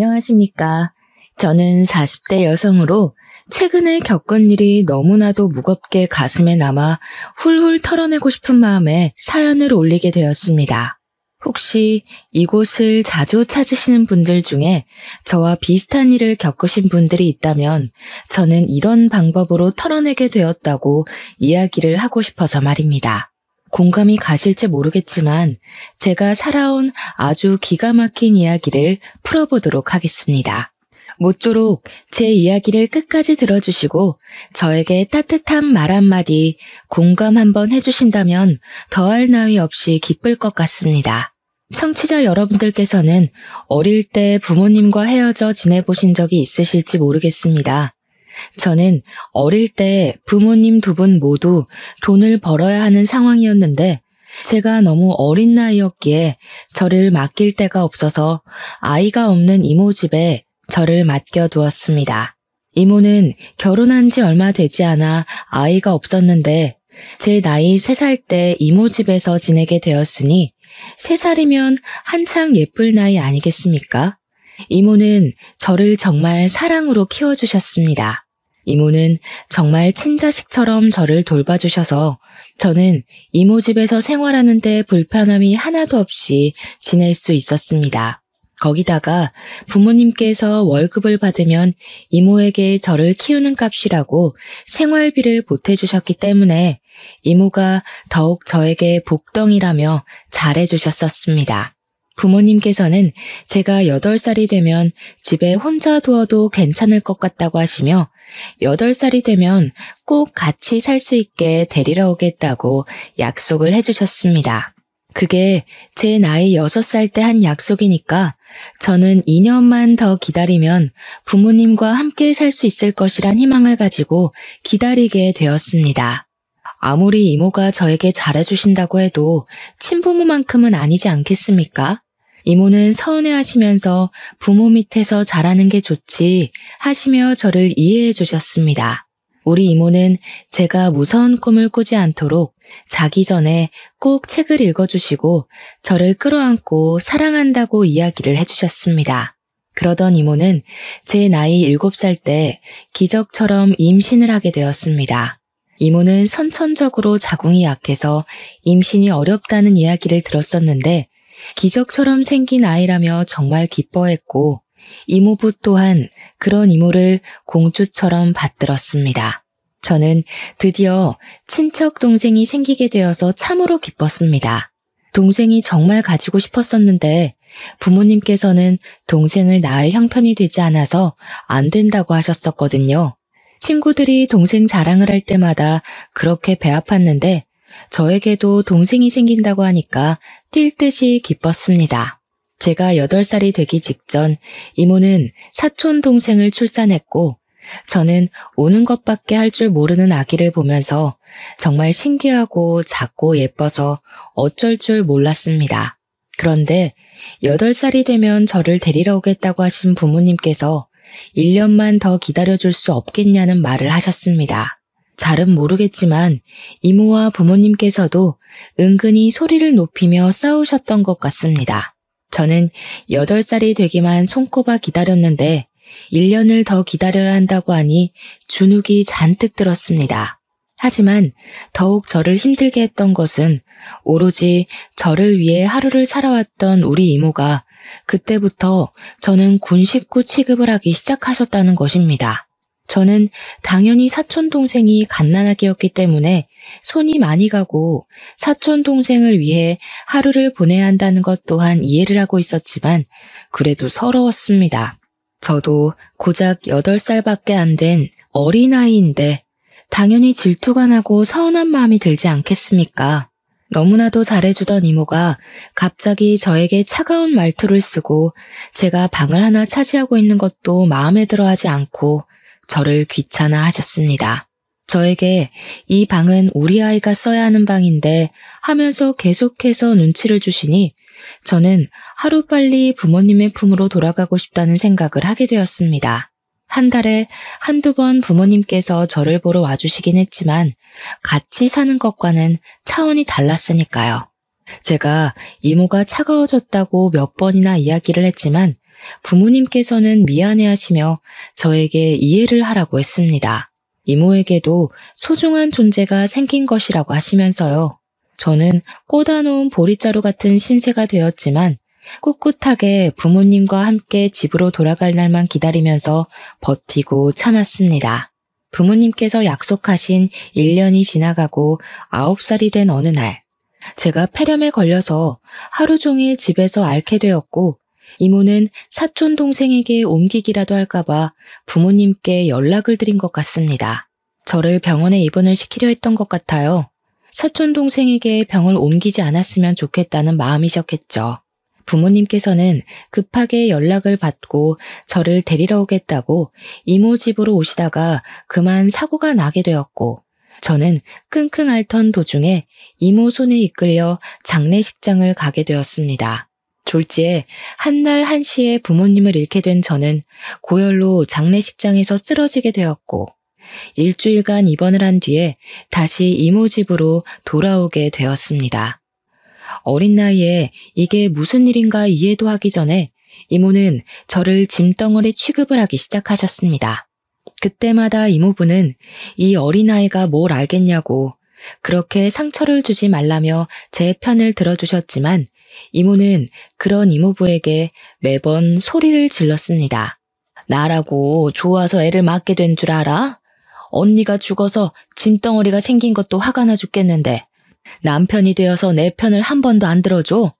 안녕하십니까. 저는 40대 여성으로 최근에 겪은 일이 너무나도 무겁게 가슴에 남아 훌훌 털어내고 싶은 마음에 사연을 올리게 되었습니다. 혹시 이곳을 자주 찾으시는 분들 중에 저와 비슷한 일을 겪으신 분들이 있다면 저는 이런 방법으로 털어내게 되었다고 이야기를 하고 싶어서 말입니다. 공감이 가실지 모르겠지만 제가 살아온 아주 기가 막힌 이야기를 풀어보도록 하겠습니다. 모쪼록 제 이야기를 끝까지 들어주시고 저에게 따뜻한 말 한마디 공감 한번 해주신다면 더할 나위 없이 기쁠 것 같습니다. 청취자 여러분들께서는 어릴 때 부모님과 헤어져 지내보신 적이 있으실지 모르겠습니다. 저는 어릴 때 부모님 두 분 모두 돈을 벌어야 하는 상황이었는데 제가 너무 어린 나이였기에 저를 맡길 데가 없어서 아이가 없는 이모 집에 저를 맡겨두었습니다. 이모는 결혼한 지 얼마 되지 않아 아이가 없었는데 제 나이 3살 때 이모 집에서 지내게 되었으니 3살이면 한창 예쁠 나이 아니겠습니까? 이모는 저를 정말 사랑으로 키워주셨습니다. 이모는 정말 친자식처럼 저를 돌봐주셔서 저는 이모 집에서 생활하는 데 불편함이 하나도 없이 지낼 수 있었습니다. 거기다가 부모님께서 월급을 받으면 이모에게 저를 키우는 값이라고 생활비를 보태주셨기 때문에 이모가 더욱 저에게 복덩이라며 잘해주셨었습니다. 부모님께서는 제가 8살이 되면 집에 혼자 두어도 괜찮을 것 같다고 하시며 8살이 되면 꼭 같이 살 수 있게 데리러 오겠다고 약속을 해주셨습니다. 그게 제 나이 6살 때 한 약속이니까 저는 2년만 더 기다리면 부모님과 함께 살 수 있을 것이란 희망을 가지고 기다리게 되었습니다. 아무리 이모가 저에게 잘해주신다고 해도 친부모만큼은 아니지 않겠습니까? 이모는 서운해하시면서 부모 밑에서 자라는 게 좋지 하시며 저를 이해해 주셨습니다. 우리 이모는 제가 무서운 꿈을 꾸지 않도록 자기 전에 꼭 책을 읽어주시고 저를 끌어안고 사랑한다고 이야기를 해주셨습니다. 그러던 이모는 제 나이 7살 때 기적처럼 임신을 하게 되었습니다. 이모는 선천적으로 자궁이 약해서 임신이 어렵다는 이야기를 들었었는데 기적처럼 생긴 아이라며 정말 기뻐했고 이모부 또한 그런 이모를 공주처럼 받들었습니다. 저는 드디어 친척 동생이 생기게 되어서 참으로 기뻤습니다. 동생이 정말 가지고 싶었었는데 부모님께서는 동생을 낳을 형편이 되지 않아서 안 된다고 하셨었거든요. 친구들이 동생 자랑을 할 때마다 그렇게 배 아팠는데 저에게도 동생이 생긴다고 하니까 뛸 듯이 기뻤습니다. 제가 8살이 되기 직전 이모는 사촌 동생을 출산했고 저는 우는 것밖에 할 줄 모르는 아기를 보면서 정말 신기하고 작고 예뻐서 어쩔 줄 몰랐습니다. 그런데 8살이 되면 저를 데리러 오겠다고 하신 부모님께서 1년만 더 기다려줄 수 없겠냐는 말을 하셨습니다. 잘은 모르겠지만 이모와 부모님께서도 은근히 소리를 높이며 싸우셨던 것 같습니다. 저는 8살이 되기만 손꼽아 기다렸는데 1년을 더 기다려야 한다고 하니 주눅이 잔뜩 들었습니다. 하지만 더욱 저를 힘들게 했던 것은 오로지 저를 위해 하루를 살아왔던 우리 이모가 그때부터 저는 군 식구 취급을 하기 시작하셨다는 것입니다. 저는 당연히 사촌동생이 갓난아기였기 때문에 손이 많이 가고 사촌동생을 위해 하루를 보내야 한다는 것 또한 이해를 하고 있었지만 그래도 서러웠습니다. 저도 고작 8살밖에 안 된 어린아이인데 당연히 질투가 나고 서운한 마음이 들지 않겠습니까? 너무나도 잘해주던 이모가 갑자기 저에게 차가운 말투를 쓰고 제가 방을 하나 차지하고 있는 것도 마음에 들어하지 않고 저를 귀찮아 하셨습니다. 저에게 이 방은 우리 아이가 써야 하는 방인데 하면서 계속해서 눈치를 주시니 저는 하루빨리 부모님의 품으로 돌아가고 싶다는 생각을 하게 되었습니다. 한 달에 한두 번 부모님께서 저를 보러 와주시긴 했지만 같이 사는 것과는 차원이 달랐으니까요. 제가 이모가 차가워졌다고 몇 번이나 이야기를 했지만 부모님께서는 미안해하시며 저에게 이해를 하라고 했습니다. 이모에게도 소중한 존재가 생긴 것이라고 하시면서요. 저는 꽂아놓은 보릿자루 같은 신세가 되었지만 꿋꿋하게 부모님과 함께 집으로 돌아갈 날만 기다리면서 버티고 참았습니다. 부모님께서 약속하신 1년이 지나가고 9살이 된 어느 날, 제가 폐렴에 걸려서 하루 종일 집에서 앓게 되었고, 이모는 사촌 동생에게 옮기기라도 할까봐 부모님께 연락을 드린 것 같습니다. 저를 병원에 입원을 시키려 했던 것 같아요. 사촌 동생에게 병을 옮기지 않았으면 좋겠다는 마음이셨겠죠. 부모님께서는 급하게 연락을 받고 저를 데리러 오겠다고 이모 집으로 오시다가 그만 사고가 나게 되었고, 저는 끙끙 앓던 도중에 이모 손에 이끌려 장례식장을 가게 되었습니다. 졸지에 한날 한시에 부모님을 잃게 된 저는 고열로 장례식장에서 쓰러지게 되었고, 일주일간 입원을 한 뒤에 다시 이모 집으로 돌아오게 되었습니다. 어린 나이에 이게 무슨 일인가 이해도 하기 전에 이모는 저를 짐덩어리 취급을 하기 시작하셨습니다. 그때마다 이모부는 이 어린아이가 뭘 알겠냐고 그렇게 상처를 주지 말라며 제 편을 들어주셨지만, 이모는 그런 이모부에게 매번 소리를 질렀습니다. 나라고 좋아서 애를 맡게 된 줄 알아? 언니가 죽어서 짐덩어리가 생긴 것도 화가 나 죽겠는데 남편이 되어서 내 편을 한 번도 안 들어줘?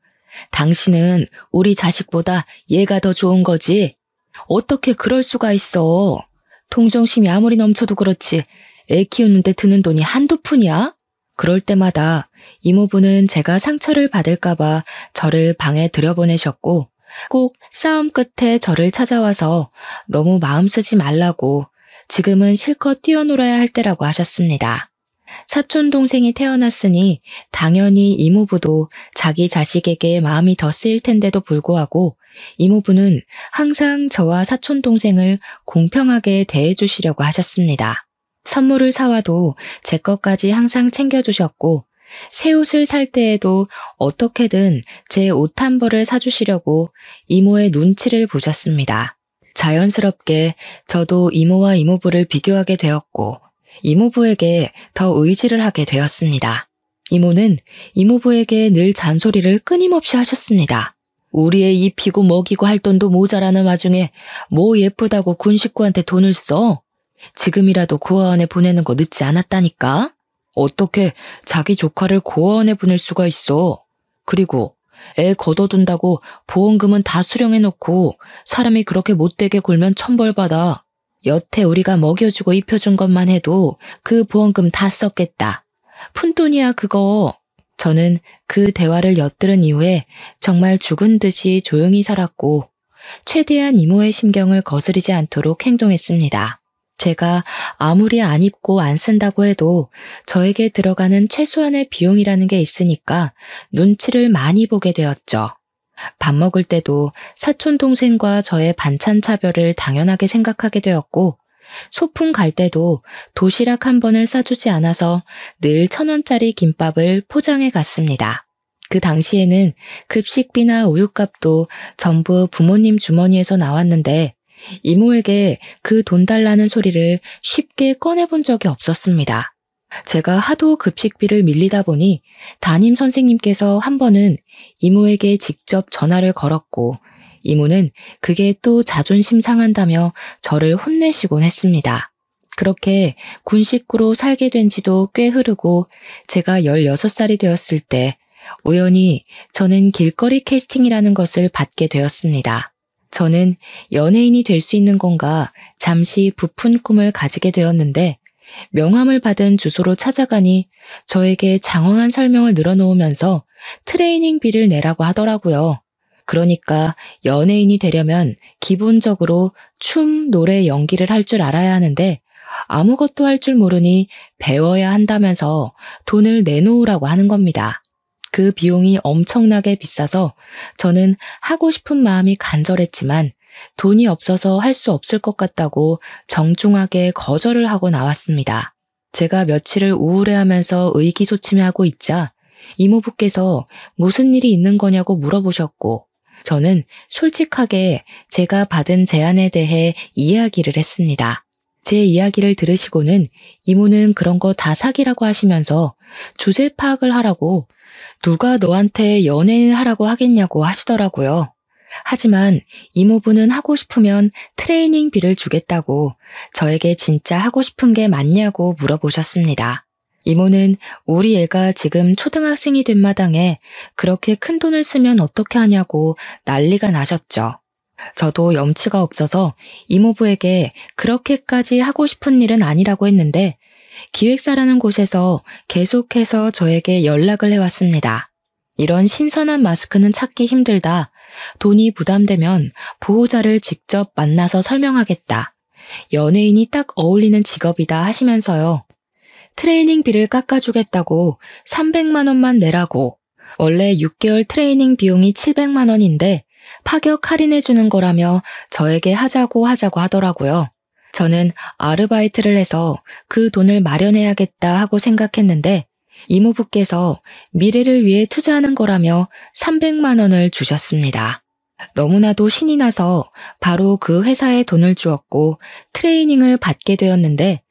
당신은 우리 자식보다 얘가 더 좋은 거지? 어떻게 그럴 수가 있어? 동정심이 아무리 넘쳐도 그렇지 애 키우는데 드는 돈이 한두 푼이야? 그럴 때마다 이모부는 제가 상처를 받을까봐 저를 방에 들여보내셨고, 꼭 싸움 끝에 저를 찾아와서 너무 마음 쓰지 말라고, 지금은 실컷 뛰어놀아야 할 때라고 하셨습니다. 사촌 동생이 태어났으니 당연히 이모부도 자기 자식에게 마음이 더 쓰일 텐데도 불구하고 이모부는 항상 저와 사촌 동생을 공평하게 대해주시려고 하셨습니다. 선물을 사와도 제 것까지 항상 챙겨주셨고, 새 옷을 살 때에도 어떻게든 제 옷 한 벌을 사주시려고 이모의 눈치를 보셨습니다. 자연스럽게 저도 이모와 이모부를 비교하게 되었고, 이모부에게 더 의지를 하게 되었습니다. 이모는 이모부에게 늘 잔소리를 끊임없이 하셨습니다. 우리 애 입히고 먹이고 할 돈도 모자라는 와중에 뭐 예쁘다고 군 식구한테 돈을 써? 지금이라도 고아원에 보내는 거 늦지 않았다니까? 어떻게 자기 조카를 고아원에 보낼 수가 있어? 그리고 애 걷어둔다고 보험금은 다 수령해놓고 사람이 그렇게 못되게 굴면 천벌받아. 여태 우리가 먹여주고 입혀준 것만 해도 그 보험금 다 썼겠다. 푼돈이야 그거. 저는 그 대화를 엿들은 이후에 정말 죽은 듯이 조용히 살았고, 최대한 이모의 심경을 거스르지 않도록 행동했습니다. 제가 아무리 안 입고 안 쓴다고 해도 저에게 들어가는 최소한의 비용이라는 게 있으니까 눈치를 많이 보게 되었죠. 밥 먹을 때도 사촌 동생과 저의 반찬 차별을 당연하게 생각하게 되었고, 소풍 갈 때도 도시락 한 번을 싸주지 않아서 늘 1,000원짜리 김밥을 포장해 갔습니다. 그 당시에는 급식비나 우유값도 전부 부모님 주머니에서 나왔는데 이모에게 그 돈 달라는 소리를 쉽게 꺼내본 적이 없었습니다. 제가 하도 급식비를 밀리다 보니 담임 선생님께서 한 번은 이모에게 직접 전화를 걸었고, 이모는 그게 또 자존심 상한다며 저를 혼내시곤 했습니다. 그렇게 군 식구로 살게 된 지도 꽤 흐르고, 제가 16살이 되었을 때 우연히 저는 길거리 캐스팅이라는 것을 받게 되었습니다. 저는 연예인이 될 수 있는 건가 잠시 부푼 꿈을 가지게 되었는데, 명함을 받은 주소로 찾아가니 저에게 장황한 설명을 늘어놓으면서 트레이닝비를 내라고 하더라고요. 그러니까 연예인이 되려면 기본적으로 춤, 노래, 연기를 할 줄 알아야 하는데 아무것도 할 줄 모르니 배워야 한다면서 돈을 내놓으라고 하는 겁니다. 그 비용이 엄청나게 비싸서 저는 하고 싶은 마음이 간절했지만 돈이 없어서 할 수 없을 것 같다고 정중하게 거절을 하고 나왔습니다. 제가 며칠을 우울해하면서 의기소침해하고 있자 이모부께서 무슨 일이 있는 거냐고 물어보셨고, 저는 솔직하게 제가 받은 제안에 대해 이야기를 했습니다. 제 이야기를 들으시고는 이모는 그런 거 다 사기라고 하시면서 주제 파악을 하라고 누가 너한테 연예인 하라고 하겠냐고 하시더라고요. 하지만 이모부는 하고 싶으면 트레이닝비를 주겠다고 저에게 진짜 하고 싶은 게 맞냐고 물어보셨습니다. 이모는 우리 애가 지금 초등학생이 된 마당에 그렇게 큰 돈을 쓰면 어떻게 하냐고 난리가 나셨죠. 저도 염치가 없어서 이모부에게 그렇게까지 하고 싶은 일은 아니라고 했는데 기획사라는 곳에서 계속해서 저에게 연락을 해왔습니다. 이런 신선한 마스크는 찾기 힘들다. 돈이 부담되면 보호자를 직접 만나서 설명하겠다. 연예인이 딱 어울리는 직업이다 하시면서요. 트레이닝비를 깎아주겠다고 300만 원만 내라고. 원래 6개월 트레이닝 비용이 700만 원인데 파격 할인해주는 거라며 저에게 하자고 하더라고요. 저는 아르바이트를 해서 그 돈을 마련해야겠다 하고 생각했는데 이모부께서 미래를 위해 투자하는 거라며 300만 원을 주셨습니다. 너무나도 신이 나서 바로 그 회사에 돈을 주었고 트레이닝을 받게 되었는데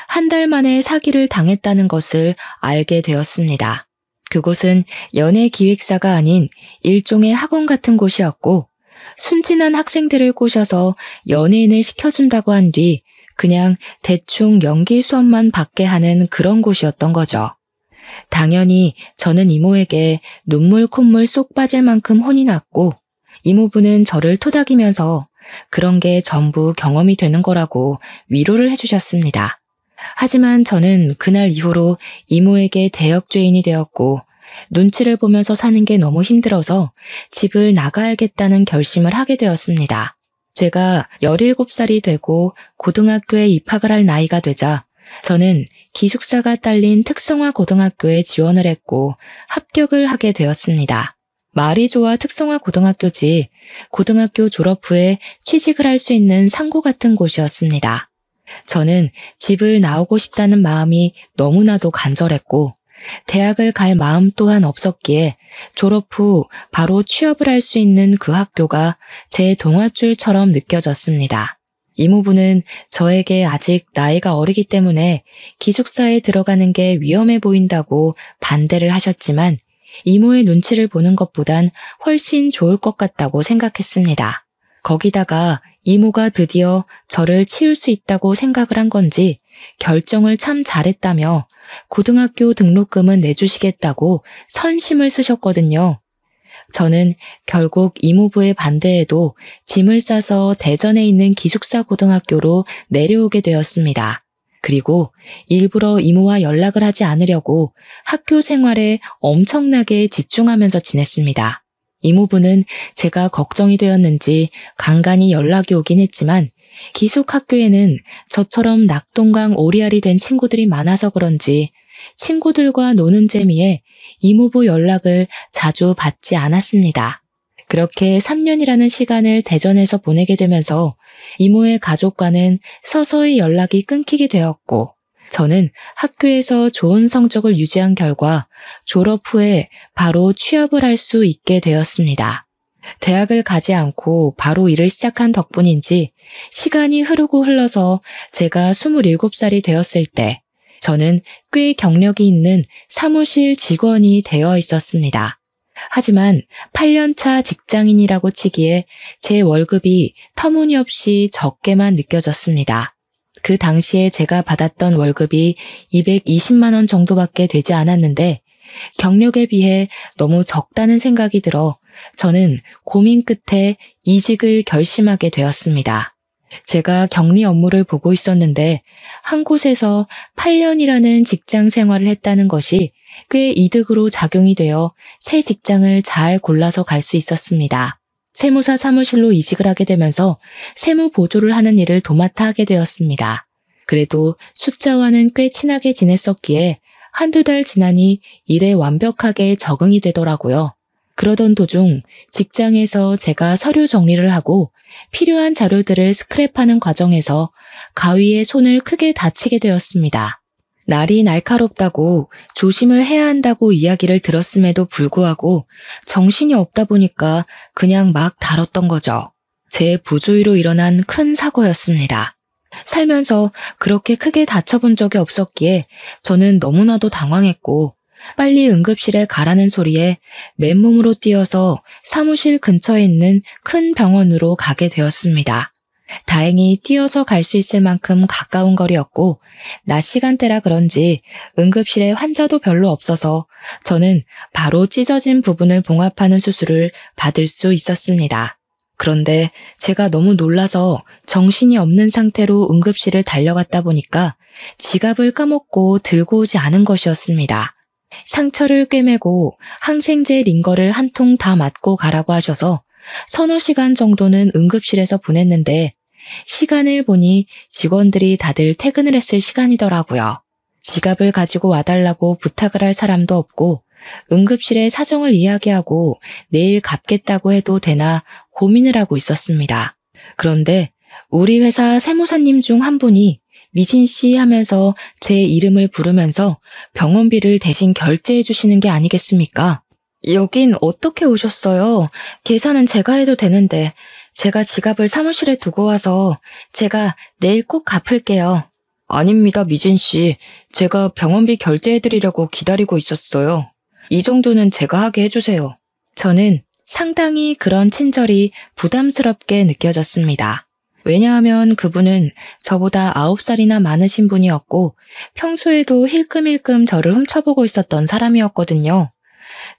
한 달 만에 사기를 당했다는 것을 알게 되었습니다. 그곳은 연예기획사가 아닌 일종의 학원 같은 곳이었고 순진한 학생들을 꼬셔서 연예인을 시켜준다고 한 뒤 그냥 대충 연기 수업만 받게 하는 그런 곳이었던 거죠. 당연히 저는 이모에게 눈물 콧물 쏙 빠질 만큼 혼이 났고 이모부는 저를 토닥이면서 그런 게 전부 경험이 되는 거라고 위로를 해주셨습니다. 하지만 저는 그날 이후로 이모에게 대역죄인이 되었고 눈치를 보면서 사는 게 너무 힘들어서 집을 나가야겠다는 결심을 하게 되었습니다. 제가 17살이 되고 고등학교에 입학을 할 나이가 되자 저는 기숙사가 딸린 특성화 고등학교에 지원을 했고 합격을 하게 되었습니다. 말이 좋아 특성화 고등학교지 고등학교 졸업 후에 취직을 할 수 있는 상고 같은 곳이었습니다. 저는 집을 나오고 싶다는 마음이 너무나도 간절했고 대학을 갈 마음 또한 없었기에 졸업 후 바로 취업을 할 수 있는 그 학교가 제 동화줄처럼 느껴졌습니다. 이모부는 저에게 아직 나이가 어리기 때문에 기숙사에 들어가는 게 위험해 보인다고 반대를 하셨지만 이모의 눈치를 보는 것보단 훨씬 좋을 것 같다고 생각했습니다. 거기다가 이모가 드디어 저를 치울 수 있다고 생각을 한 건지 결정을 참 잘했다며 고등학교 등록금은 내주시겠다고 선심을 쓰셨거든요. 저는 결국 이모부의 반대에도 짐을 싸서 대전에 있는 기숙사 고등학교로 내려오게 되었습니다. 그리고 일부러 이모와 연락을 하지 않으려고 학교 생활에 엄청나게 집중하면서 지냈습니다. 이모부는 제가 걱정이 되었는지 간간히 연락이 오긴 했지만 기숙학교에는 저처럼 낙동강 오리알이 된 친구들이 많아서 그런지 친구들과 노는 재미에 이모부 연락을 자주 받지 않았습니다. 그렇게 3년이라는 시간을 대전에서 보내게 되면서 이모의 가족과는 서서히 연락이 끊기게 되었고 저는 학교에서 좋은 성적을 유지한 결과 졸업 후에 바로 취업을 할 수 있게 되었습니다. 대학을 가지 않고 바로 일을 시작한 덕분인지 시간이 흐르고 흘러서 제가 27살이 되었을 때 저는 꽤 경력이 있는 사무실 직원이 되어 있었습니다. 하지만 8년차 직장인이라고 치기에 제 월급이 터무니없이 적게만 느껴졌습니다. 그 당시에 제가 받았던 월급이 220만 원 정도밖에 되지 않았는데 경력에 비해 너무 적다는 생각이 들어 저는 고민 끝에 이직을 결심하게 되었습니다. 제가 격리 업무를 보고 있었는데 한 곳에서 8년이라는 직장 생활을 했다는 것이 꽤 이득으로 작용이 되어 새 직장을 잘 골라서 갈 수 있었습니다. 세무사 사무실로 이직을 하게 되면서 세무 보조를 하는 일을 도맡아 하게 되었습니다. 그래도 숫자와는 꽤 친하게 지냈었기에 한두 달 지나니 일에 완벽하게 적응이 되더라고요. 그러던 도중 직장에서 제가 서류 정리를 하고 필요한 자료들을 스크랩하는 과정에서 가위에 손을 크게 다치게 되었습니다. 날이 날카롭다고 조심을 해야 한다고 이야기를 들었음에도 불구하고 정신이 없다 보니까 그냥 막 다뤘던 거죠. 제 부주의로 일어난 큰 사고였습니다. 살면서 그렇게 크게 다쳐본 적이 없었기에 저는 너무나도 당황했고 빨리 응급실에 가라는 소리에 맨몸으로 뛰어서 사무실 근처에 있는 큰 병원으로 가게 되었습니다. 다행히 뛰어서 갈 수 있을 만큼 가까운 거리였고 낮 시간대라 그런지 응급실에 환자도 별로 없어서 저는 바로 찢어진 부분을 봉합하는 수술을 받을 수 있었습니다. 그런데 제가 너무 놀라서 정신이 없는 상태로 응급실을 달려갔다 보니까 지갑을 까먹고 들고 오지 않은 것이었습니다. 상처를 꿰매고 항생제 링거를 한 통 다 맞고 가라고 하셔서 서너 시간 정도는 응급실에서 보냈는데 시간을 보니 직원들이 다들 퇴근을 했을 시간이더라고요. 지갑을 가지고 와달라고 부탁을 할 사람도 없고 응급실에 사정을 이야기하고 내일 갚겠다고 해도 되나 고민을 하고 있었습니다. 그런데 우리 회사 세무사님 중 한 분이 미진 씨 하면서 제 이름을 부르면서 병원비를 대신 결제해 주시는 게 아니겠습니까? 여긴 어떻게 오셨어요? 계산은 제가 해도 되는데 제가 지갑을 사무실에 두고 와서 제가 내일 꼭 갚을게요. 아닙니다, 미진 씨. 제가 병원비 결제해 드리려고 기다리고 있었어요. 이 정도는 제가 하게 해주세요. 저는 상당히 그런 친절이 부담스럽게 느껴졌습니다. 왜냐하면 그분은 저보다 9살이나 많으신 분이었고 평소에도 힐끔힐끔 저를 훔쳐보고 있었던 사람이었거든요.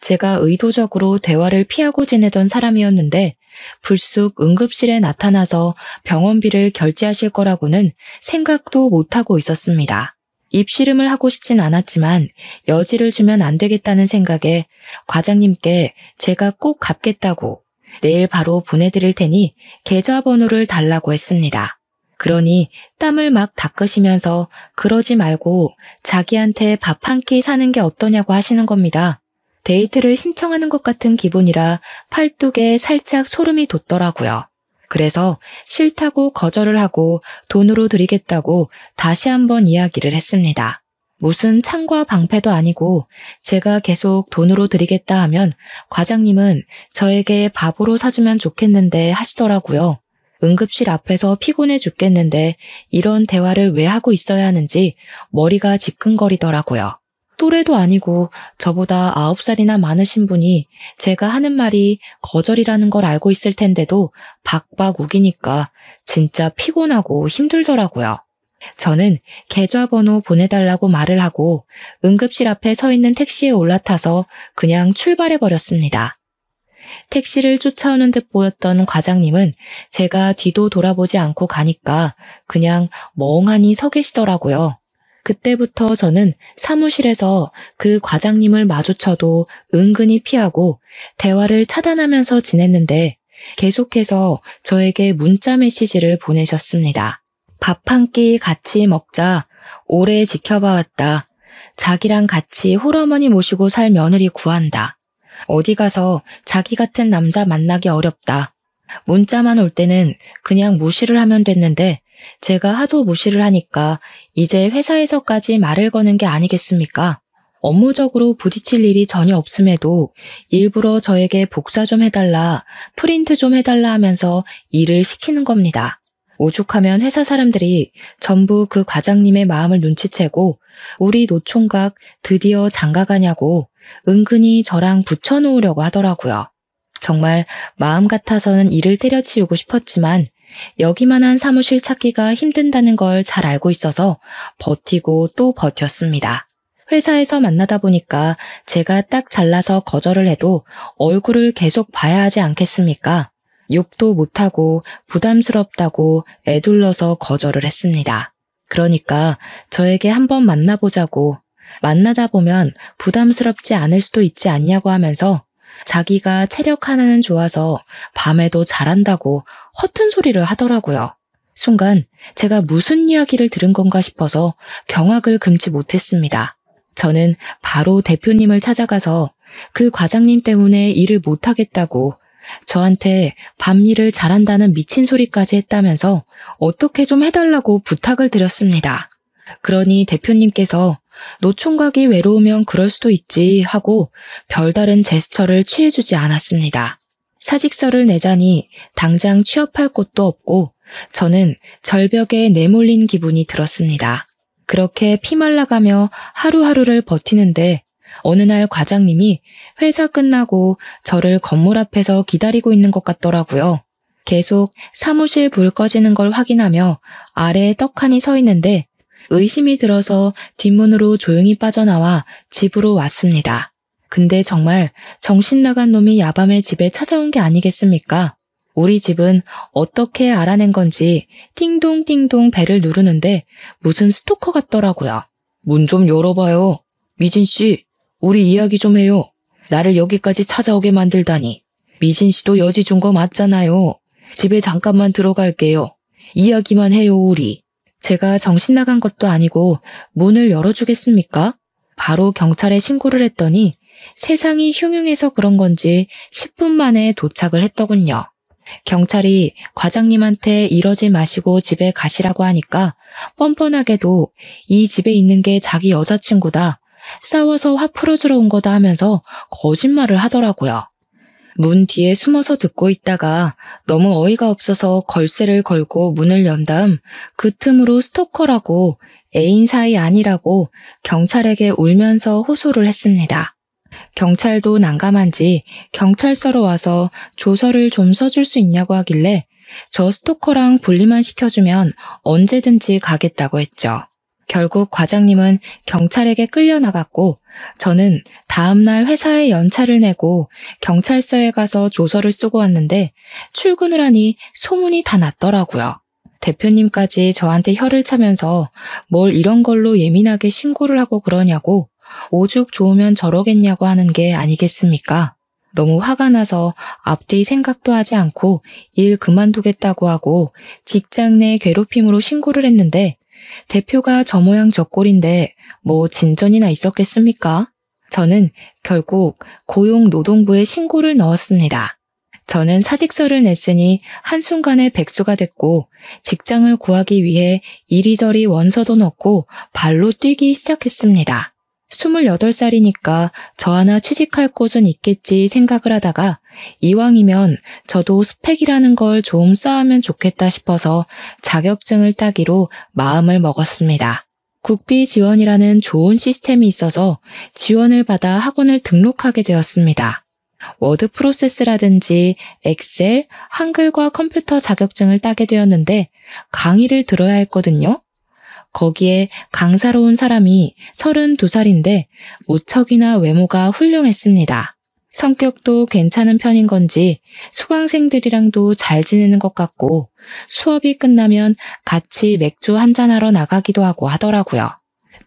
제가 의도적으로 대화를 피하고 지내던 사람이었는데 불쑥 응급실에 나타나서 병원비를 결제하실 거라고는 생각도 못하고 있었습니다. 입씨름을 하고 싶진 않았지만 여지를 주면 안 되겠다는 생각에 과장님께 제가 꼭 갚겠다고 내일 바로 보내드릴 테니 계좌번호를 달라고 했습니다. 그러니 땀을 막 닦으시면서 그러지 말고 자기한테 밥 한 끼 사는 게 어떠냐고 하시는 겁니다. 데이트를 신청하는 것 같은 기분이라 팔뚝에 살짝 소름이 돋더라고요. 그래서 싫다고 거절을 하고 돈으로 드리겠다고 다시 한번 이야기를 했습니다. 무슨 창과 방패도 아니고 제가 계속 돈으로 드리겠다 하면 과장님은 저에게 밥으로 사주면 좋겠는데 하시더라고요. 응급실 앞에서 피곤해 죽겠는데 이런 대화를 왜 하고 있어야 하는지 머리가 지끈거리더라고요. 또래도 아니고 저보다 9살이나 많으신 분이 제가 하는 말이 거절이라는 걸 알고 있을 텐데도 박박 우기니까 진짜 피곤하고 힘들더라고요. 저는 계좌번호 보내달라고 말을 하고 응급실 앞에 서 있는 택시에 올라타서 그냥 출발해버렸습니다. 택시를 쫓아오는 듯 보였던 과장님은 제가 뒤도 돌아보지 않고 가니까 그냥 멍하니 서 계시더라고요. 그때부터 저는 사무실에서 그 과장님을 마주쳐도 은근히 피하고 대화를 차단하면서 지냈는데 계속해서 저에게 문자 메시지를 보내셨습니다. 밥 한 끼 같이 먹자. 오래 지켜봐왔다. 자기랑 같이 홀어머니 모시고 살 며느리 구한다. 어디 가서 자기 같은 남자 만나기 어렵다. 문자만 올 때는 그냥 무시를 하면 됐는데 제가 하도 무시를 하니까 이제 회사에서까지 말을 거는 게 아니겠습니까? 업무적으로 부딪힐 일이 전혀 없음에도 일부러 저에게 복사 좀 해달라, 프린트 좀 해달라 하면서 일을 시키는 겁니다. 오죽하면 회사 사람들이 전부 그 과장님의 마음을 눈치채고 우리 노총각 드디어 장가가냐고 은근히 저랑 붙여놓으려고 하더라고요. 정말 마음 같아서는 일을 때려치우고 싶었지만 여기만한 사무실 찾기가 힘든다는 걸 잘 알고 있어서 버티고 또 버텼습니다. 회사에서 만나다 보니까 제가 딱 잘라서 거절을 해도 얼굴을 계속 봐야 하지 않겠습니까? 욕도 못하고 부담스럽다고 애둘러서 거절을 했습니다. 그러니까 저에게 한번 만나보자고 만나다 보면 부담스럽지 않을 수도 있지 않냐고 하면서 자기가 체력 하나는 좋아서 밤에도 잘한다고 허튼 소리를 하더라고요. 순간 제가 무슨 이야기를 들은 건가 싶어서 경악을 금치 못했습니다. 저는 바로 대표님을 찾아가서 그 과장님 때문에 일을 못하겠다고 저한테 밤일을 잘한다는 미친 소리까지 했다면서 어떻게 좀 해달라고 부탁을 드렸습니다. 그러니 대표님께서 노총각이 외로우면 그럴 수도 있지 하고 별다른 제스처를 취해주지 않았습니다. 사직서를 내자니 당장 취업할 곳도 없고 저는 절벽에 내몰린 기분이 들었습니다. 그렇게 피말라가며 하루하루를 버티는데 어느 날 과장님이 회사 끝나고 저를 건물 앞에서 기다리고 있는 것 같더라고요. 계속 사무실 불 꺼지는 걸 확인하며 아래에 떡하니 서 있는데 의심이 들어서 뒷문으로 조용히 빠져나와 집으로 왔습니다. 근데 정말 정신 나간 놈이 야밤에 집에 찾아온 게 아니겠습니까? 우리 집은 어떻게 알아낸 건지 띵동띵동 벨을 누르는데 무슨 스토커 같더라고요. 문 좀 열어봐요. 미진 씨, 우리 이야기 좀 해요. 나를 여기까지 찾아오게 만들다니. 미진 씨도 여지 준 거 맞잖아요. 집에 잠깐만 들어갈게요. 이야기만 해요, 우리. 제가 정신 나간 것도 아니고 문을 열어주겠습니까? 바로 경찰에 신고를 했더니 세상이 흉흉해서 그런 건지 10분 만에 도착을 했더군요. 경찰이 과장님한테 이러지 마시고 집에 가시라고 하니까 뻔뻔하게도 이 집에 있는 게 자기 여자친구다. 싸워서 화 풀어주러 온 거다 하면서 거짓말을 하더라고요. 문 뒤에 숨어서 듣고 있다가 너무 어이가 없어서 걸쇠를 걸고 문을 연 다음 그 틈으로 스토커라고 애인 사이 아니라고 경찰에게 울면서 호소를 했습니다. 경찰도 난감한지 경찰서로 와서 조서를 좀 써줄 수 있냐고 하길래 저 스토커랑 분리만 시켜주면 언제든지 가겠다고 했죠. 결국 과장님은 경찰에게 끌려나갔고 저는 다음날 회사에 연차를 내고 경찰서에 가서 조서를 쓰고 왔는데 출근을 하니 소문이 다 났더라고요. 대표님까지 저한테 혀를 차면서 뭘 이런 걸로 예민하게 신고를 하고 그러냐고 오죽 좋으면 저러겠냐고 하는 게 아니겠습니까? 너무 화가 나서 앞뒤 생각도 하지 않고 일 그만두겠다고 하고 직장 내 괴롭힘으로 신고를 했는데 대표가 저 모양 저 꼴인데 뭐 진전이나 있었겠습니까? 저는 결국 고용노동부에 신고를 넣었습니다. 저는 사직서를 냈으니 한순간에 백수가 됐고 직장을 구하기 위해 이리저리 원서도 넣고 발로 뛰기 시작했습니다. 28살이니까 저 하나 취직할 곳은 있겠지 생각을 하다가 이왕이면 저도 스펙이라는 걸 좀 쌓으면 좋겠다 싶어서 자격증을 따기로 마음을 먹었습니다. 국비 지원이라는 좋은 시스템이 있어서 지원을 받아 학원을 등록하게 되었습니다. 워드 프로세스라든지 엑셀, 한글과 컴퓨터 자격증을 따게 되었는데 강의를 들어야 했거든요. 거기에 강사로 온 사람이 32살인데 무척이나 외모가 훌륭했습니다. 성격도 괜찮은 편인 건지 수강생들이랑도 잘 지내는 것 같고 수업이 끝나면 같이 맥주 한잔하러 나가기도 하고 하더라고요.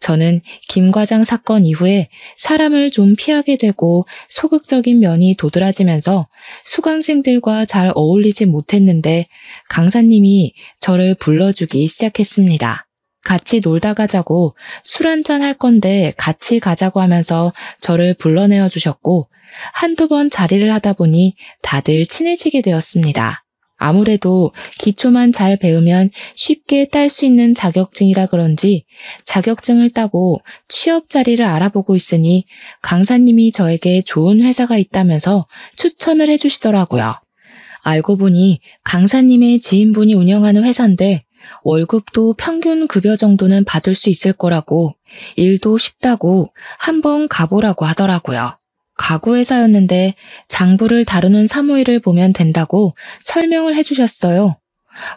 저는 김 과장 사건 이후에 사람을 좀 피하게 되고 소극적인 면이 도드라지면서 수강생들과 잘 어울리지 못했는데 강사님이 저를 불러주기 시작했습니다. 같이 놀다 가자고 술 한잔 할 건데 같이 가자고 하면서 저를 불러내어 주셨고 한두 번 자리를 하다 보니 다들 친해지게 되었습니다. 아무래도 기초만 잘 배우면 쉽게 딸 수 있는 자격증이라 그런지 자격증을 따고 취업 자리를 알아보고 있으니 강사님이 저에게 좋은 회사가 있다면서 추천을 해주시더라고요. 알고 보니 강사님의 지인분이 운영하는 회사인데 월급도 평균 급여 정도는 받을 수 있을 거라고 일도 쉽다고 한번 가보라고 하더라고요. 가구회사였는데 장부를 다루는 사무일을 보면 된다고 설명을 해주셨어요.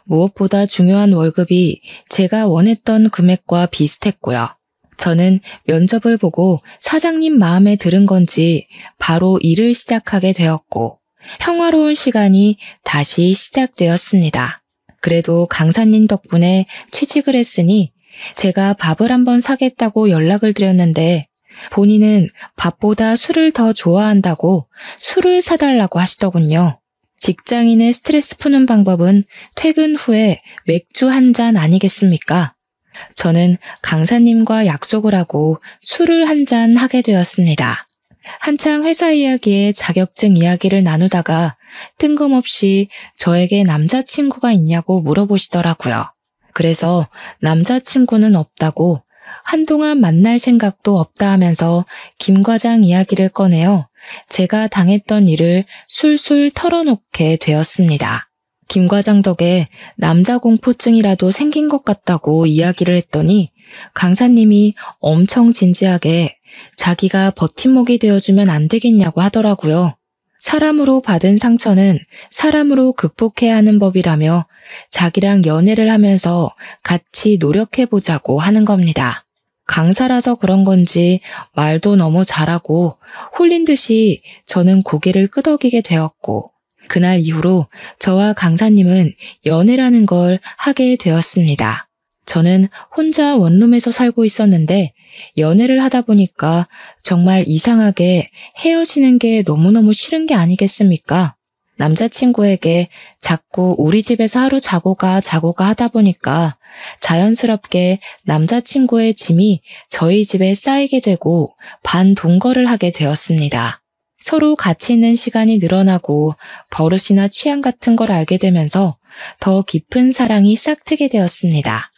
무엇보다 중요한 월급이 제가 원했던 금액과 비슷했고요. 저는 면접을 보고 사장님 마음에 들은 건지 바로 일을 시작하게 되었고 평화로운 시간이 다시 시작되었습니다. 그래도 강사님 덕분에 취직을 했으니 제가 밥을 한번 사겠다고 연락을 드렸는데 본인은 밥보다 술을 더 좋아한다고 술을 사달라고 하시더군요. 직장인의 스트레스 푸는 방법은 퇴근 후에 맥주 한 잔 아니겠습니까? 저는 강사님과 약속을 하고 술을 한 잔 하게 되었습니다. 한창 회사 이야기에 자격증 이야기를 나누다가 뜬금없이 저에게 남자친구가 있냐고 물어보시더라고요. 그래서 남자친구는 없다고 한동안 만날 생각도 없다 하면서 김 과장 이야기를 꺼내어 제가 당했던 일을 술술 털어놓게 되었습니다. 김 과장 덕에 남자 공포증이라도 생긴 것 같다고 이야기를 했더니 강사님이 엄청 진지하게 자기가 버팀목이 되어주면 안 되겠냐고 하더라고요. 사람으로 받은 상처는 사람으로 극복해야 하는 법이라며 자기랑 연애를 하면서 같이 노력해보자고 하는 겁니다. 강사라서 그런 건지 말도 너무 잘하고 홀린 듯이 저는 고개를 끄덕이게 되었고 그날 이후로 저와 강사님은 연애라는 걸 하게 되었습니다. 저는 혼자 원룸에서 살고 있었는데 연애를 하다 보니까 정말 이상하게 헤어지는 게 너무너무 싫은 게 아니겠습니까? 남자친구에게 자꾸 우리 집에서 하루 자고 가 하다 보니까 자연스럽게 남자친구의 짐이 저희 집에 쌓이게 되고 반동거를 하게 되었습니다. 서로 같이 있는 시간이 늘어나고 버릇이나 취향 같은 걸 알게 되면서 더 깊은 사랑이 싹트게 되었습니다.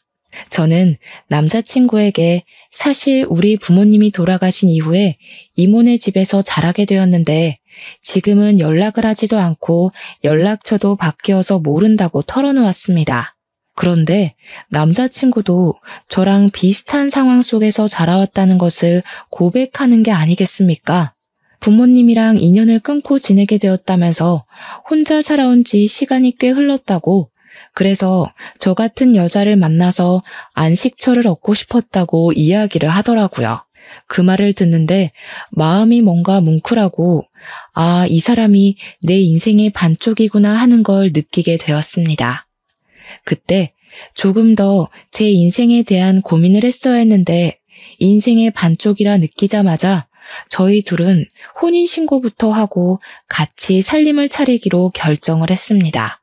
저는 남자친구에게 사실 우리 부모님이 돌아가신 이후에 이모네 집에서 자라게 되었는데 지금은 연락을 하지도 않고 연락처도 바뀌어서 모른다고 털어놓았습니다. 그런데 남자친구도 저랑 비슷한 상황 속에서 자라왔다는 것을 고백하는 게 아니겠습니까? 부모님이랑 인연을 끊고 지내게 되었다면서 혼자 살아온 지 시간이 꽤 흘렀다고 그래서 저 같은 여자를 만나서 안식처를 얻고 싶었다고 이야기를 하더라고요. 그 말을 듣는데 마음이 뭔가 뭉클하고 아, 이 사람이 내 인생의 반쪽이구나 하는 걸 느끼게 되었습니다. 그때 조금 더 제 인생에 대한 고민을 했어야 했는데 인생의 반쪽이라 느끼자마자 저희 둘은 혼인신고부터 하고 같이 살림을 차리기로 결정을 했습니다.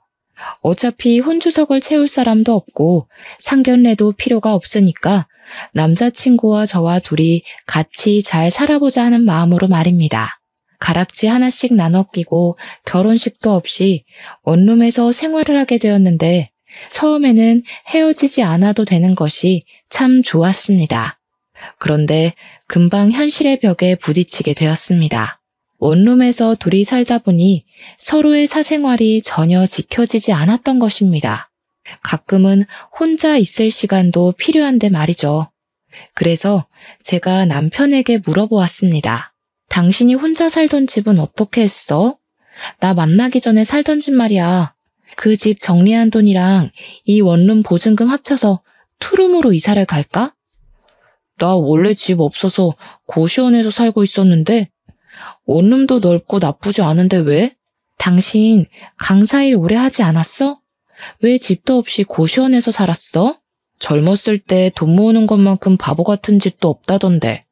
어차피 혼주석을 채울 사람도 없고 상견례도 필요가 없으니까 남자친구와 저와 둘이 같이 잘 살아보자 하는 마음으로 말입니다. 가락지 하나씩 나눠 끼고 결혼식도 없이 원룸에서 생활을 하게 되었는데 처음에는 헤어지지 않아도 되는 것이 참 좋았습니다. 그런데 금방 현실의 벽에 부딪히게 되었습니다. 원룸에서 둘이 살다 보니 서로의 사생활이 전혀 지켜지지 않았던 것입니다. 가끔은 혼자 있을 시간도 필요한데 말이죠. 그래서 제가 남편에게 물어보았습니다. 당신이 혼자 살던 집은 어떻게 했어? 나 만나기 전에 살던 집 말이야. 그 집 정리한 돈이랑 이 원룸 보증금 합쳐서 투룸으로 이사를 갈까? 나 원래 집 없어서 고시원에서 살고 있었는데 원룸도 넓고 나쁘지 않은데 왜? 당신 강사일 오래 하지 않았어? 왜 집도 없이 고시원에서 살았어? 젊었을 때 돈 모으는 것만큼 바보 같은 짓도 없다던데.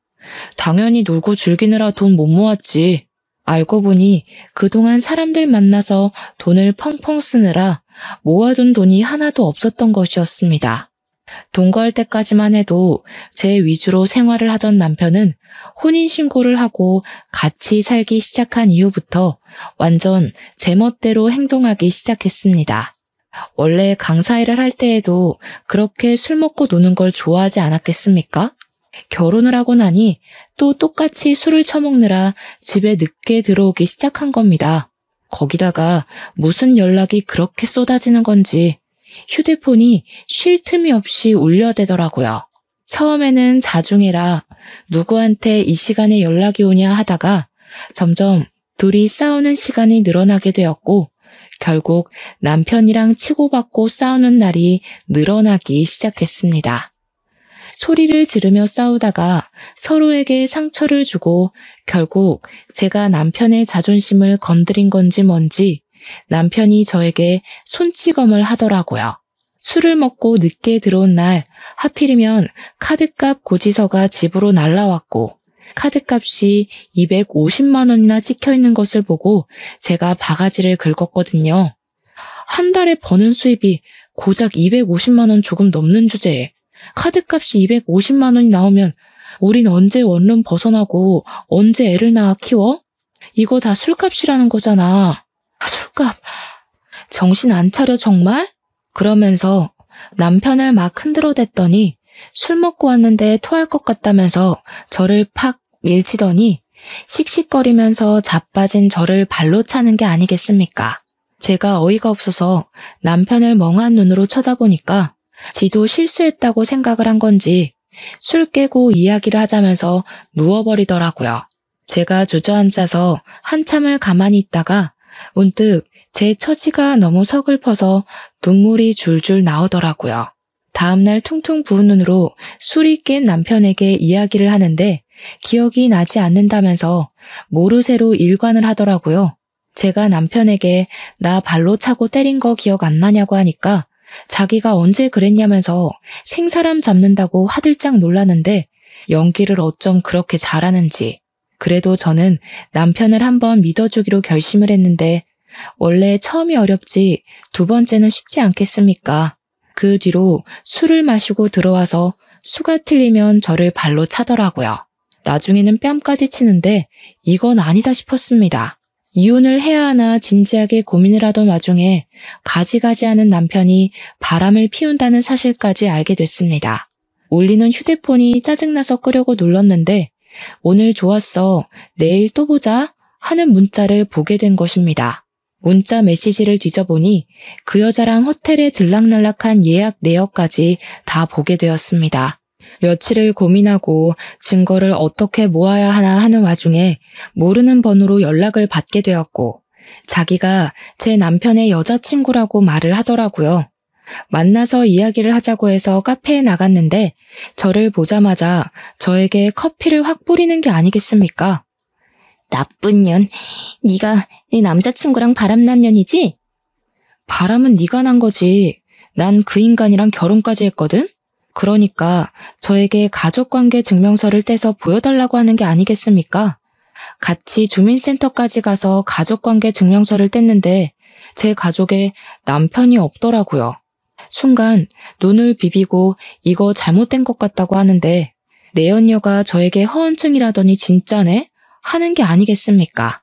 당연히 놀고 즐기느라 돈 못 모았지. 알고 보니 그동안 사람들 만나서 돈을 펑펑 쓰느라 모아둔 돈이 하나도 없었던 것이었습니다. 동거할 때까지만 해도 제 위주로 생활을 하던 남편은 혼인신고를 하고 같이 살기 시작한 이후부터 완전 제 멋대로 행동하기 시작했습니다. 원래 강사 일을 할 때에도 그렇게 술 먹고 노는 걸 좋아하지 않았겠습니까? 결혼을 하고 나니 또 똑같이 술을 처먹느라 집에 늦게 들어오기 시작한 겁니다. 거기다가 무슨 연락이 그렇게 쏟아지는 건지 휴대폰이 쉴 틈이 없이 울려대더라고요. 처음에는 자중해라, 누구한테 이 시간에 연락이 오냐 하다가 점점 둘이 싸우는 시간이 늘어나게 되었고 결국 남편이랑 치고받고 싸우는 날이 늘어나기 시작했습니다. 소리를 지르며 싸우다가 서로에게 상처를 주고 결국 제가 남편의 자존심을 건드린 건지 뭔지 남편이 저에게 손찌검을 하더라고요. 술을 먹고 늦게 들어온 날 하필이면 카드값 고지서가 집으로 날라왔고 카드값이 250만 원이나 찍혀있는 것을 보고 제가 바가지를 긁었거든요. 한 달에 버는 수입이 고작 250만 원 조금 넘는 주제에 카드값이 250만 원이 나오면 우린 언제 원룸 벗어나고 언제 애를 낳아 키워? 이거 다 술값이라는 거잖아. 술값. 정신 안 차려 정말? 그러면서 남편을 막 흔들어댔더니 술 먹고 왔는데 토할 것 같다면서 저를 팍 밀치더니 씩씩거리면서 자빠진 저를 발로 차는 게 아니겠습니까? 제가 어이가 없어서 남편을 멍한 눈으로 쳐다보니까 지도 실수했다고 생각을 한 건지 술 깨고 이야기를 하자면서 누워버리더라고요. 제가 주저앉아서 한참을 가만히 있다가 문득 제 처지가 너무 서글퍼서 눈물이 줄줄 나오더라고요. 다음날 퉁퉁 부은 눈으로 술이 깬 남편에게 이야기를 하는데 기억이 나지 않는다면서 모르쇠로 일관을 하더라고요. 제가 남편에게 나 발로 차고 때린 거 기억 안 나냐고 하니까 자기가 언제 그랬냐면서 생사람 잡는다고 화들짝 놀라는데 연기를 어쩜 그렇게 잘하는지. 그래도 저는 남편을 한번 믿어주기로 결심을 했는데 원래 처음이 어렵지 두 번째는 쉽지 않겠습니까? 그 뒤로 술을 마시고 들어와서 수가 틀리면 저를 발로 차더라고요. 나중에는 뺨까지 치는데 이건 아니다 싶었습니다. 이혼을 해야 하나 진지하게 고민을 하던 와중에 가지가지하는 남편이 바람을 피운다는 사실까지 알게 됐습니다. 울리는 휴대폰이 짜증나서 끄려고 눌렀는데 오늘 좋았어, 내일 또 보자 하는 문자를 보게 된 것입니다. 문자 메시지를 뒤져보니 그 여자랑 호텔에 들락날락한 예약 내역까지 다 보게 되었습니다. 며칠을 고민하고 증거를 어떻게 모아야 하나 하는 와중에 모르는 번호로 연락을 받게 되었고 자기가 제 남편의 여자친구라고 말을 하더라고요. 만나서 이야기를 하자고 해서 카페에 나갔는데 저를 보자마자 저에게 커피를 확 뿌리는 게 아니겠습니까? 나쁜 년, 네가 네 남자친구랑 바람난 년이지? 바람은 네가 난 거지. 난 그 인간이랑 결혼까지 했거든? 그러니까 저에게 가족관계 증명서를 떼서 보여달라고 하는 게 아니겠습니까? 같이 주민센터까지 가서 가족관계 증명서를 뗐는데 제 가족에 남편이 없더라고요. 순간 눈을 비비고 이거 잘못된 것 같다고 하는데 내 연녀가 저에게 허언증이라더니 진짜네? 하는 게 아니겠습니까?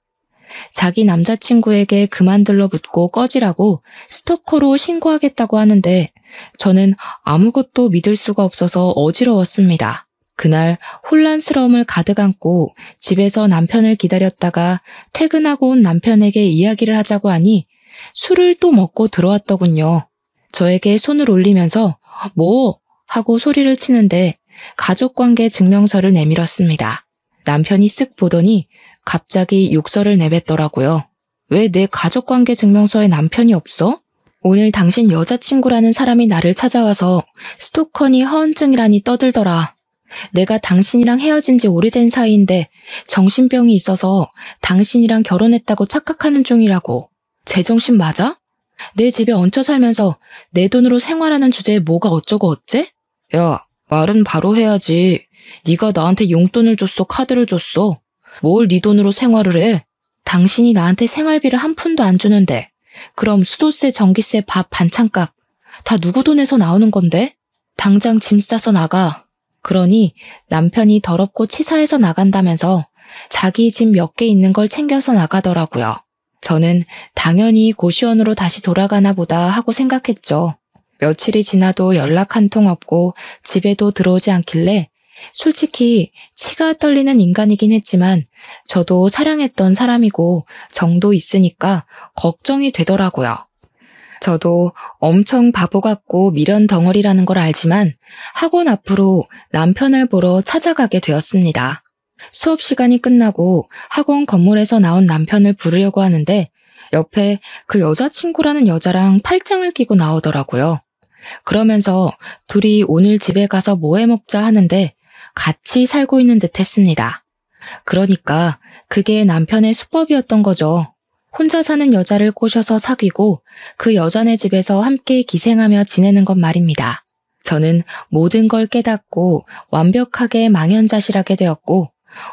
자기 남자친구에게 그만 들러붙고 꺼지라고 스토커로 신고하겠다고 하는데 저는 아무것도 믿을 수가 없어서 어지러웠습니다. 그날 혼란스러움을 가득 안고 집에서 남편을 기다렸다가 퇴근하고 온 남편에게 이야기를 하자고 하니 술을 또 먹고 들어왔더군요. 저에게 손을 올리면서 뭐? 하고 소리를 치는데 가족관계 증명서를 내밀었습니다. 남편이 쓱 보더니 갑자기 욕설을 내뱉더라고요. 왜 내 가족관계 증명서에 남편이 없어? 오늘 당신 여자친구라는 사람이 나를 찾아와서 스토커니 허언증이라니 떠들더라. 내가 당신이랑 헤어진 지 오래된 사이인데 정신병이 있어서 당신이랑 결혼했다고 착각하는 중이라고. 제정신 맞아? 내 집에 얹혀 살면서 내 돈으로 생활하는 주제에 뭐가 어쩌고 어째? 야, 말은 바로 해야지. 네가 나한테 용돈을 줬어, 카드를 줬어. 뭘 네 돈으로 생활을 해? 당신이 나한테 생활비를 한 푼도 안 주는데 그럼 수도세, 전기세, 밥, 반찬값 다 누구 돈에서 나오는 건데? 당장 짐 싸서 나가. 그러니 남편이 더럽고 치사해서 나간다면서 자기 집 몇 개 있는 걸 챙겨서 나가더라고요. 저는 당연히 고시원으로 다시 돌아가나 보다 하고 생각했죠. 며칠이 지나도 연락 한 통 없고 집에도 들어오지 않길래 솔직히 치가 떨리는 인간이긴 했지만 저도 사랑했던 사람이고 정도 있으니까 걱정이 되더라고요. 저도 엄청 바보 같고 미련 덩어리라는 걸 알지만 학원 앞으로 남편을 보러 찾아가게 되었습니다. 수업 시간이 끝나고 학원 건물에서 나온 남편을 부르려고 하는데 옆에 그 여자친구라는 여자랑 팔짱을 끼고 나오더라고요. 그러면서 둘이 오늘 집에 가서 뭐 해 먹자 하는데 같이 살고 있는 듯 했습니다. 그러니까 그게 남편의 수법이었던 거죠. 혼자 사는 여자를 꼬셔서 사귀고 그 여자네 집에서 함께 기생하며 지내는 것 말입니다. 저는 모든 걸 깨닫고 완벽하게 망연자실하게 되었고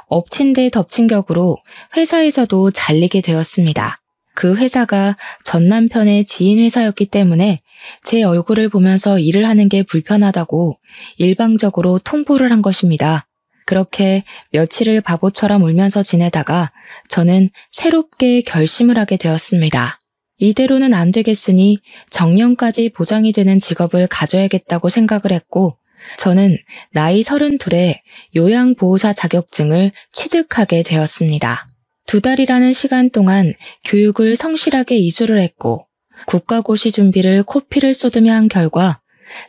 엎친 데 덮친 격으로 회사에서도 잘리게 되었습니다. 그 회사가 전 남편의 지인 회사였기 때문에 제 얼굴을 보면서 일을 하는 게 불편하다고 일방적으로 통보를 한 것입니다. 그렇게 며칠을 바보처럼 울면서 지내다가 저는 새롭게 결심을 하게 되었습니다. 이대로는 안 되겠으니 정년까지 보장이 되는 직업을 가져야겠다고 생각을 했고 저는 나이 32에 요양보호사 자격증을 취득하게 되었습니다. 2달이라는 시간 동안 교육을 성실하게 이수를 했고 국가고시 준비를 코피를 쏟으며 한 결과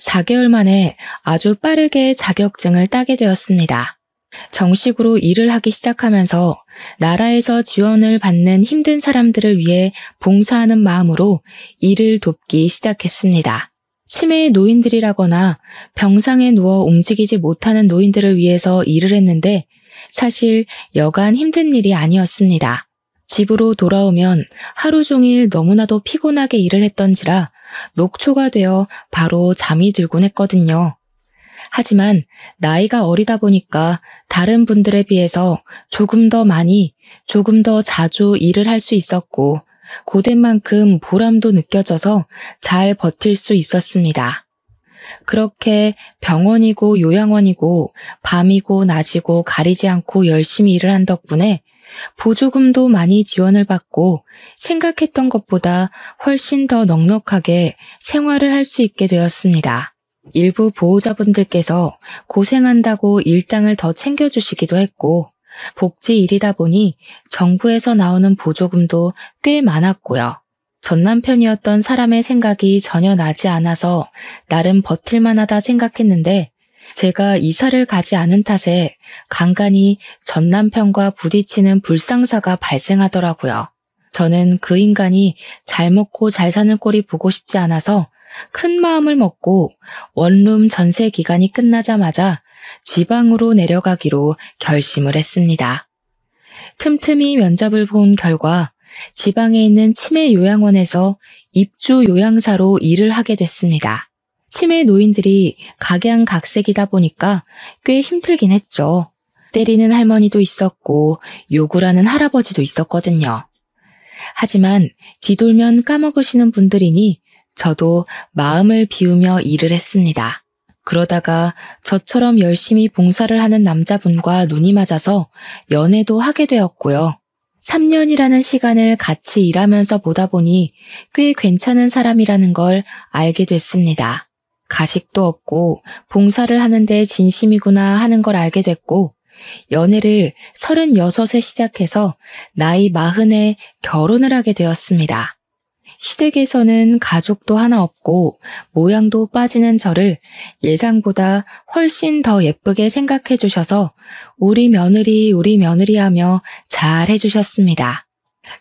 4개월 만에 아주 빠르게 자격증을 따게 되었습니다. 정식으로 일을 하기 시작하면서 나라에서 지원을 받는 힘든 사람들을 위해 봉사하는 마음으로 일을 돕기 시작했습니다. 치매의 노인들이라거나 병상에 누워 움직이지 못하는 노인들을 위해서 일을 했는데 사실 여간 힘든 일이 아니었습니다. 집으로 돌아오면 하루 종일 너무나도 피곤하게 일을 했던지라 녹초가 되어 바로 잠이 들곤 했거든요. 하지만 나이가 어리다 보니까 다른 분들에 비해서 조금 더 많이, 조금 더 자주 일을 할 수 있었고 고된 만큼 보람도 느껴져서 잘 버틸 수 있었습니다. 그렇게 병원이고 요양원이고 밤이고 낮이고 가리지 않고 열심히 일을 한 덕분에 보조금도 많이 지원을 받고 생각했던 것보다 훨씬 더 넉넉하게 생활을 할 수 있게 되었습니다. 일부 보호자분들께서 고생한다고 일당을 더 챙겨주시기도 했고 복지 일이다 보니 정부에서 나오는 보조금도 꽤 많았고요. 전 남편이었던 사람의 생각이 전혀 나지 않아서 나름 버틸만하다 생각했는데 제가 이사를 가지 않은 탓에 간간히 전 남편과 부딪히는 불상사가 발생하더라고요. 저는 그 인간이 잘 먹고 잘 사는 꼴이 보고 싶지 않아서 큰 마음을 먹고 원룸 전세 기간이 끝나자마자 지방으로 내려가기로 결심을 했습니다. 틈틈이 면접을 본 결과 지방에 있는 치매 요양원에서 입주 요양사로 일을 하게 됐습니다. 치매 노인들이 각양각색이다 보니까 꽤 힘들긴 했죠. 때리는 할머니도 있었고 욕을 하는 할아버지도 있었거든요. 하지만 뒤돌면 까먹으시는 분들이니 저도 마음을 비우며 일을 했습니다. 그러다가 저처럼 열심히 봉사를 하는 남자분과 눈이 맞아서 연애도 하게 되었고요. 3년이라는 시간을 같이 일하면서 보다 보니 꽤 괜찮은 사람이라는 걸 알게 됐습니다. 가식도 없고 봉사를 하는데 진심이구나 하는 걸 알게 됐고 연애를 36에 시작해서 나이 40에 결혼을 하게 되었습니다. 시댁에서는 가족도 하나 없고 모양도 빠지는 저를 예상보다 훨씬 더 예쁘게 생각해 주셔서 우리 며느리 하며 잘 해주셨습니다.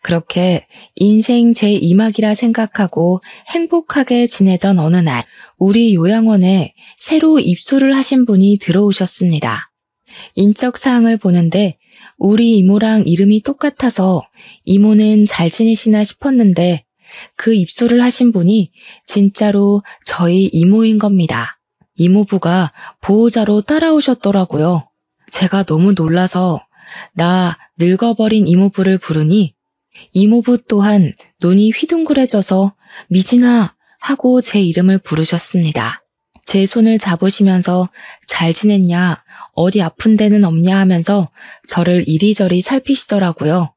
그렇게 인생 제2막이라 생각하고 행복하게 지내던 어느 날 우리 요양원에 새로 입소를 하신 분이 들어오셨습니다. 인적사항을 보는데 우리 이모랑 이름이 똑같아서 이모는 잘 지내시나 싶었는데 그 입소를 하신 분이 진짜로 저희 이모인 겁니다. 이모부가 보호자로 따라오셨더라고요. 제가 너무 놀라서 나 늙어버린 이모부를 부르니 이모부 또한 눈이 휘둥그레져서 미진아 하고 제 이름을 부르셨습니다. 제 손을 잡으시면서 잘 지냈냐, 어디 아픈 데는 없냐 하면서 저를 이리저리 살피시더라고요.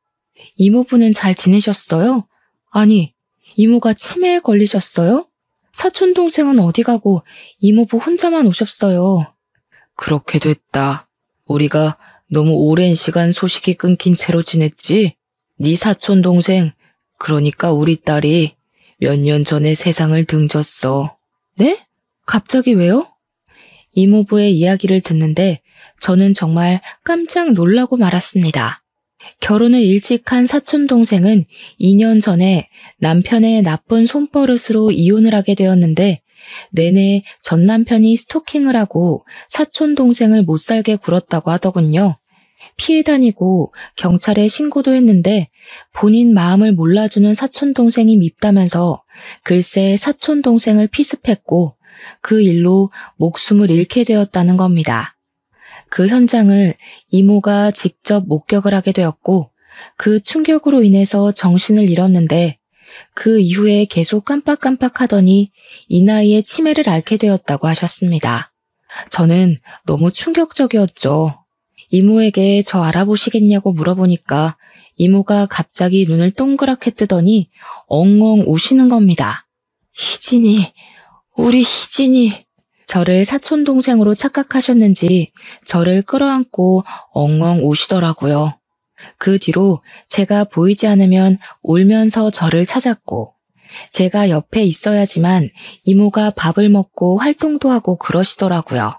이모부는 잘 지내셨어요? 아니, 이모가 치매에 걸리셨어요? 사촌동생은 어디 가고 이모부 혼자만 오셨어요. 그렇게 됐다. 우리가 너무 오랜 시간 소식이 끊긴 채로 지냈지? 네 사촌동생, 그러니까 우리 딸이 몇 년 전에 세상을 등졌어. 네? 갑자기 왜요? 이모부의 이야기를 듣는데 저는 정말 깜짝 놀라고 말았습니다. 결혼을 일찍 한 사촌동생은 2년 전에 남편의 나쁜 손버릇으로 이혼을 하게 되었는데 내내 전 남편이 스토킹을 하고 사촌동생을 못 살게 굴었다고 하더군요. 피해 다니고 경찰에 신고도 했는데 본인 마음을 몰라주는 사촌동생이 밉다면서 글쎄 사촌동생을 피습했고 그 일로 목숨을 잃게 되었다는 겁니다. 그 현장을 이모가 직접 목격을 하게 되었고 그 충격으로 인해서 정신을 잃었는데 그 이후에 계속 깜빡깜빡하더니 이 나이에 치매를 앓게 되었다고 하셨습니다. 저는 너무 충격적이었죠. 이모에게 저 알아보시겠냐고 물어보니까 이모가 갑자기 눈을 동그랗게 뜨더니 엉엉 우시는 겁니다. 희진이, 우리 희진이. 저를 사촌동생으로 착각하셨는지 저를 끌어안고 엉엉 우시더라고요. 그 뒤로 제가 보이지 않으면 울면서 저를 찾았고, 제가 옆에 있어야지만 이모가 밥을 먹고 활동도 하고 그러시더라고요.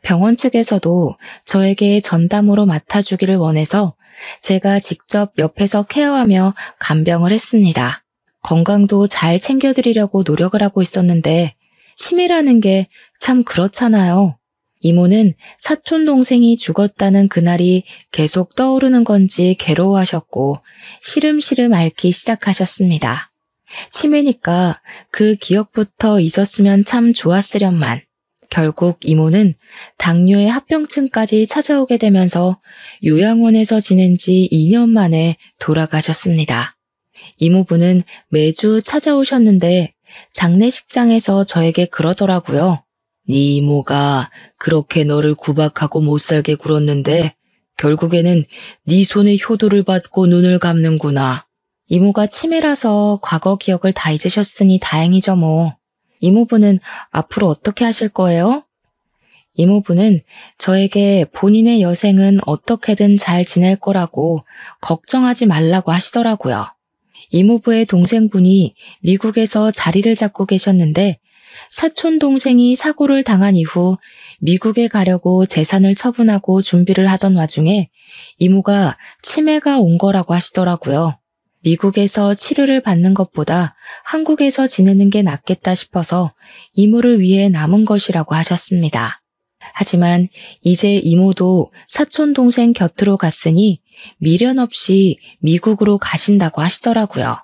병원 측에서도 저에게 전담으로 맡아주기를 원해서 제가 직접 옆에서 케어하며 간병을 했습니다. 건강도 잘 챙겨드리려고 노력을 하고 있었는데 치매라는 게 참 그렇잖아요. 이모는 사촌 동생이 죽었다는 그날이 계속 떠오르는 건지 괴로워하셨고 시름시름 앓기 시작하셨습니다. 치매니까 그 기억부터 잊었으면 참 좋았으련만 결국 이모는 당뇨의 합병증까지 찾아오게 되면서 요양원에서 지낸 지 2년 만에 돌아가셨습니다. 이모부는 매주 찾아오셨는데 장례식장에서 저에게 그러더라고요. 네 이모가 그렇게 너를 구박하고 못살게 굴었는데 결국에는 네 손에 효도를 받고 눈을 감는구나. 이모가 치매라서 과거 기억을 다 잊으셨으니 다행이죠 뭐. 이모부는 앞으로 어떻게 하실 거예요? 이모부는 저에게 본인의 여생은 어떻게든 잘 지낼 거라고 걱정하지 말라고 하시더라고요. 이모부의 동생분이 미국에서 자리를 잡고 계셨는데 사촌 동생이 사고를 당한 이후 미국에 가려고 재산을 처분하고 준비를 하던 와중에 이모가 치매가 온 거라고 하시더라고요. 미국에서 치료를 받는 것보다 한국에서 지내는 게 낫겠다 싶어서 이모를 위해 남은 것이라고 하셨습니다. 하지만 이제 이모도 사촌 동생 곁으로 갔으니 미련 없이 미국으로 가신다고 하시더라고요.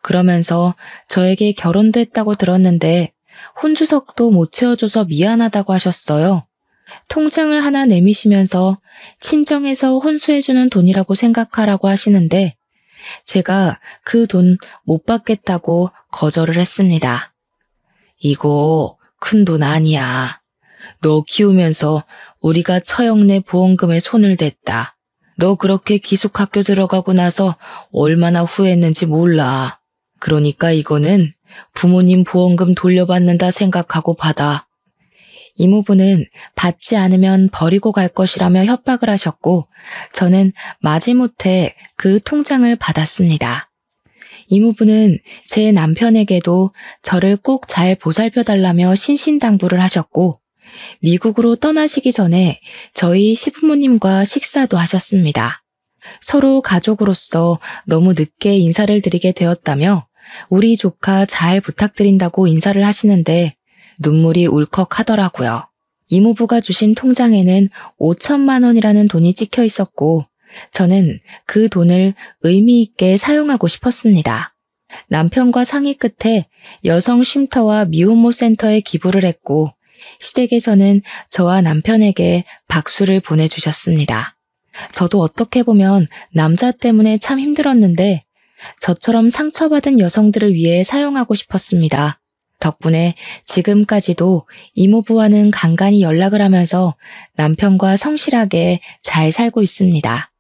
그러면서 저에게 결혼도 했다고 들었는데 혼주석도 못 채워줘서 미안하다고 하셨어요. 통장을 하나 내미시면서 친정에서 혼수해주는 돈이라고 생각하라고 하시는데 제가 그 돈 못 받겠다고 거절을 했습니다. 이거 큰 돈 아니야. 너 키우면서 우리가 처형내 보험금에 손을 댔다. 너 그렇게 기숙학교 들어가고 나서 얼마나 후회했는지 몰라. 그러니까 이거는 부모님 보험금 돌려받는다 생각하고 받아. 이모부는 받지 않으면 버리고 갈 것이라며 협박을 하셨고 저는 마지못해 그 통장을 받았습니다. 이모부는 제 남편에게도 저를 꼭 잘 보살펴달라며 신신당부를 하셨고 미국으로 떠나시기 전에 저희 시부모님과 식사도 하셨습니다. 서로 가족으로서 너무 늦게 인사를 드리게 되었다며 우리 조카 잘 부탁드린다고 인사를 하시는데 눈물이 울컥하더라고요. 이모부가 주신 통장에는 5천만 원이라는 돈이 찍혀 있었고 저는 그 돈을 의미 있게 사용하고 싶었습니다. 남편과 상의 끝에 여성 쉼터와 미혼모 센터에 기부를 했고 시댁에서는 저와 남편에게 박수를 보내주셨습니다. 저도 어떻게 보면 남자 때문에 참 힘들었는데 저처럼 상처받은 여성들을 위해 사용하고 싶었습니다. 덕분에 지금까지도 이모부와는 간간히 연락을 하면서 남편과 성실하게 잘 살고 있습니다.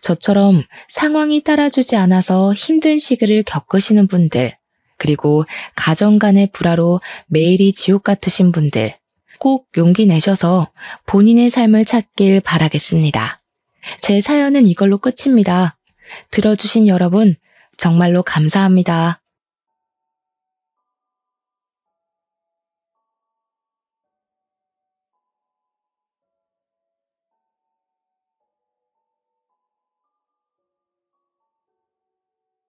저처럼 상황이 따라주지 않아서 힘든 시기를 겪으시는 분들, 그리고 가정 간의 불화로 매일이 지옥 같으신 분들, 꼭 용기 내셔서 본인의 삶을 찾길 바라겠습니다. 제 사연은 이걸로 끝입니다. 들어주신 여러분, 정말로 감사합니다.